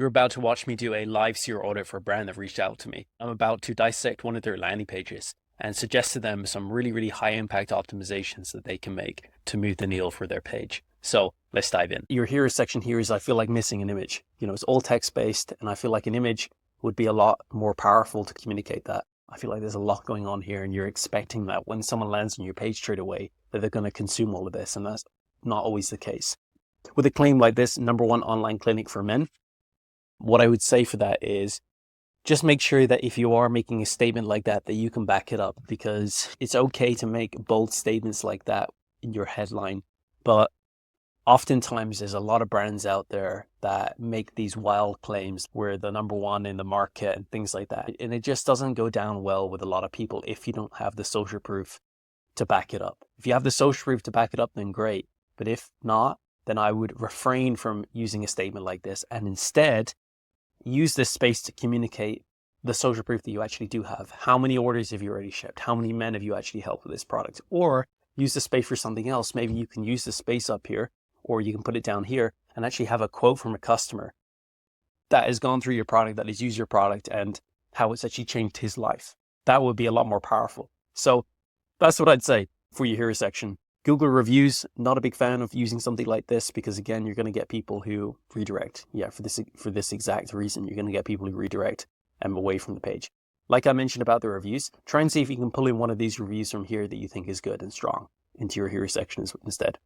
You're about to watch me do a live CRO audit for a brand that reached out to me. I'm about to dissect one of their landing pages and suggest to them some really, really high impact optimizations that they can make to move the needle for their page. So let's dive in. Your here section here is I feel like missing an image. It's all text based, and I feel like an image would be a lot more powerful to communicate that. I feel like there's a lot going on here, and you're expecting that when someone lands on your page straight away, that they're going to consume all of this, and that's not always the case. With a claim like this, #1 online clinic for men, what I would say for that is just make sure that if you are making a statement like that you can back it up, because it's okay to make bold statements like that in your headline. But oftentimes there's a lot of brands out there that make these wild claims where they're #1 in the market and things like that. And it just doesn't go down well with a lot of people if you don't have the social proof to back it up. If you have the social proof to back it up, then great. But if not, then I would refrain from using a statement like this and instead use this space to communicate the social proof that you actually do have. How many orders have you already shipped? How many men have you actually helped with this product? Or use the space for something else. Maybe you can use the space up here, or you can put it down here and actually have a quote from a customer that has gone through your product, that has used your product, and how it's actually changed his life. That would be a lot more powerful. So that's what I'd say for your hero section. Google reviews, not a big fan of using something like this, because again, you're going to get people who redirect. Yeah, for this exact reason, you're going to get people who redirect away from the page. Like I mentioned about the reviews, try and see if you can pull in one of these reviews from here that you think is good and strong into your hero section instead.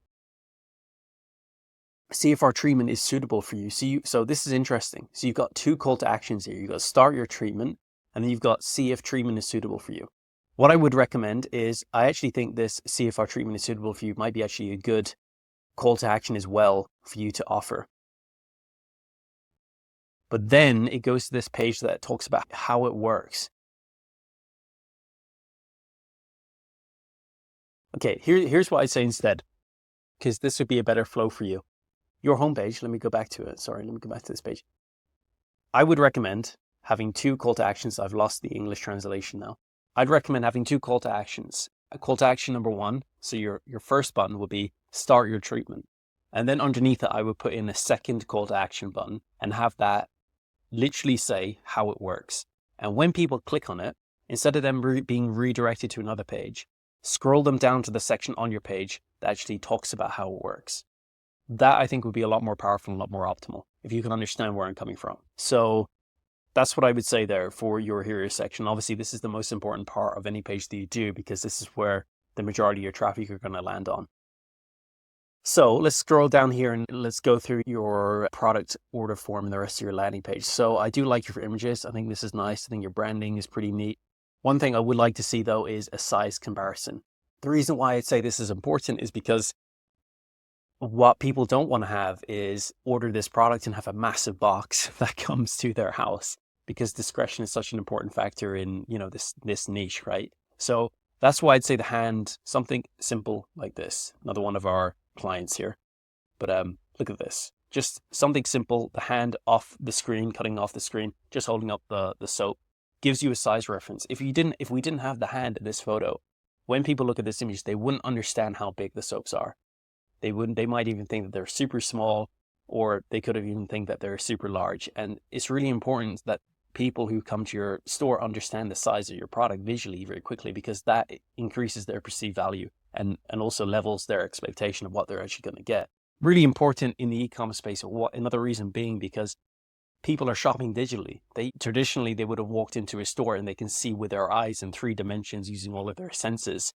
See if our treatment is suitable for you. So this is interesting. So you've got 2 call to actions here. You've got start your treatment, and then you've got see if treatment is suitable for you. What I would recommend is, I actually think this see if our treatment is suitable for you might be actually a good call to action as well for you to offer. But then it goes to this page that talks about how it works. Okay, here's what I say instead, because this would be a better flow for you. Your homepage, let me go back to it. Sorry, let me go back to this page. I would recommend having 2 call to actions. I've lost the English translation now. I'd recommend having 2 call to actions. A call to action #1, so your first button would be start your treatment. And then underneath it, I would put in a second call to action button and have that literally say how it works. And when people click on it, instead of them being redirected to another page, scroll them down to the section on your page that actually talks about how it works. That I think would be a lot more powerful and a lot more optimal, if you can understand where I'm coming from. So that's what I would say there for your hero section. Obviously, this is the most important part of any page that you do, because this is where the majority of your traffic are going to land on. So let's scroll down here and let's go through your product order form and the rest of your landing page. So I do like your images. I think this is nice. I think your branding is pretty neat. One thing I would like to see though is a size comparison. The reason why I'd say this is important is because what people don't want to have is order this product and have a massive box that comes to their house, because discretion is such an important factor in, this niche, right? So that's why I'd say the hand, something simple like this. Another one of our clients here. But look at this. Just something simple, the hand off the screen, cutting off the screen, just holding up the soap, gives you a size reference. If we didn't have the hand in this photo, when people look at this image, they wouldn't understand how big the soaps are. They might even think that they're super small, or they could have even think that they're super large. And it's really important that people who come to your store understand the size of your product visually very quickly, because that increases their perceived value and also levels their expectation of what they're actually going to get. Really important in the e-commerce space. Another reason being because people are shopping digitally. Traditionally they would have walked into a store and they can see with their eyes in 3 dimensions using all of their senses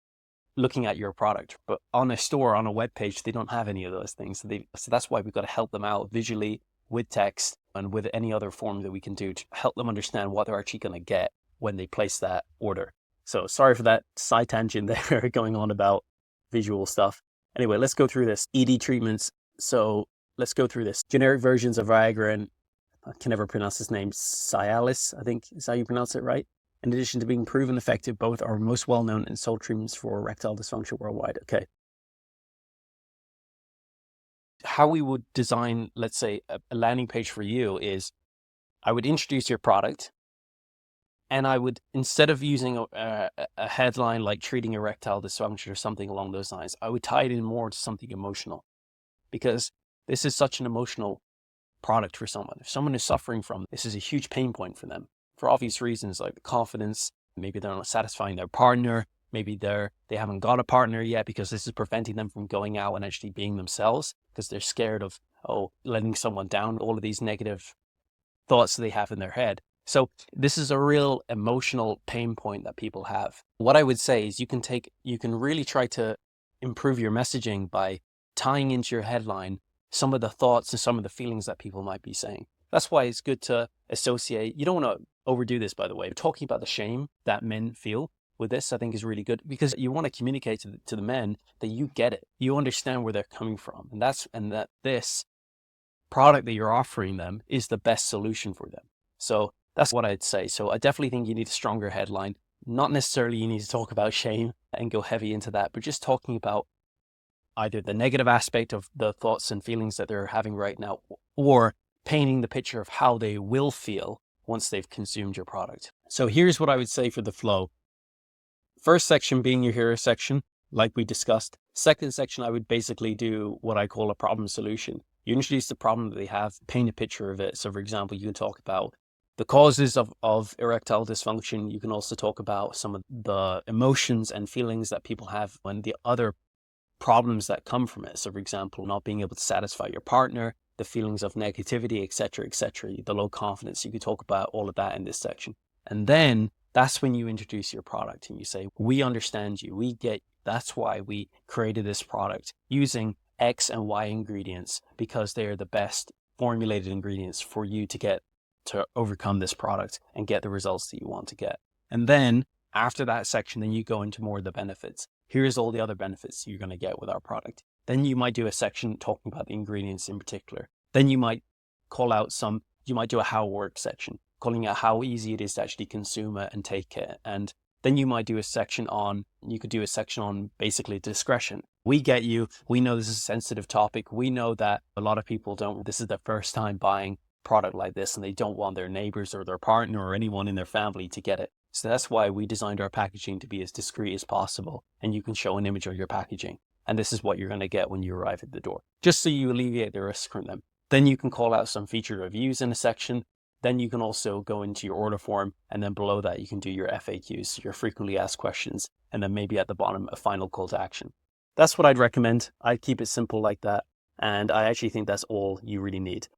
looking at your product. But on a store, on a web page, they don't have any of those things. So that's why we've got to help them out visually with text and with any other form that we can do to help them understand what they're actually going to get when they place that order. So sorry for that side tangent there going on about visual stuff. Anyway, let's go through this. ED treatments. So let's go through this. Generic versions of Viagra, and I can never pronounce his name, Cialis, I think is how you pronounce it, right? In addition to being proven effective, both are most well-known and sold treatments for erectile dysfunction worldwide. Okay. How we would design, let's say, a landing page for you is I would introduce your product, and I would, instead of using a headline like treating erectile dysfunction or something along those lines, I would tie it in more to something emotional, because this is such an emotional product for someone. If someone is suffering from this, is a huge pain point for them for obvious reasons, like the confidence. Maybe they're not satisfying their partner. Maybe they haven't got a partner yet because this is preventing them from going out and actually being themselves because they're scared of, letting someone down, all of these negative thoughts they have in their head. So this is a real emotional pain point that people have. What I would say is you can really try to improve your messaging by tying into your headline some of the thoughts and some of the feelings that people might be saying. That's why it's good to associate. You don't want to overdo this, by the way. Talking about the shame that men feel with this, I think is really good because you want to communicate to the men that you get it. You understand where they're coming from. And that this product that you're offering them is the best solution for them. So that's what I'd say. So I definitely think you need a stronger headline. Not necessarily you need to talk about shame and go heavy into that, but just talking about either the negative aspect of the thoughts and feelings that they're having right now, or painting the picture of how they will feel once they've consumed your product. So here's what I would say for the flow. First section being your hero section, like we discussed. Second section, I would basically do what I call a problem solution. You introduce the problem that they have, paint a picture of it. So for example, you can talk about the causes of erectile dysfunction. You can also talk about some of the emotions and feelings that people have and the other problems that come from it. So for example, not being able to satisfy your partner, the feelings of negativity, etc., the low confidence. You could talk about all of that in this section. And then that's when you introduce your product and you say, we understand you, we get, that's why we created this product using X and Y ingredients, because they are the best formulated ingredients for you to overcome this product and get the results that you want to get. And then after that section, then you go into more of the benefits. Here's all the other benefits you're going to get with our product. Then you might do a section talking about the ingredients in particular. Then you might you might do a how it works section, calling out how easy it is to actually consume it and take it. And then you might do a section on basically discretion. We get you. We know this is a sensitive topic. We know that a lot of people this is their first time buying product like this and they don't want their neighbors or their partner or anyone in their family to get it. So that's why we designed our packaging to be as discreet as possible. And you can show an image of your packaging. And this is what you're going to get when you arrive at the door, just so you alleviate the risk from them. Then you can call out some featured reviews in a section. Then you can also go into your order form. And then below that, you can do your FAQs, your frequently asked questions. And then maybe at the bottom, a final call to action. That's what I'd recommend. I'd keep it simple like that. And I actually think that's all you really need.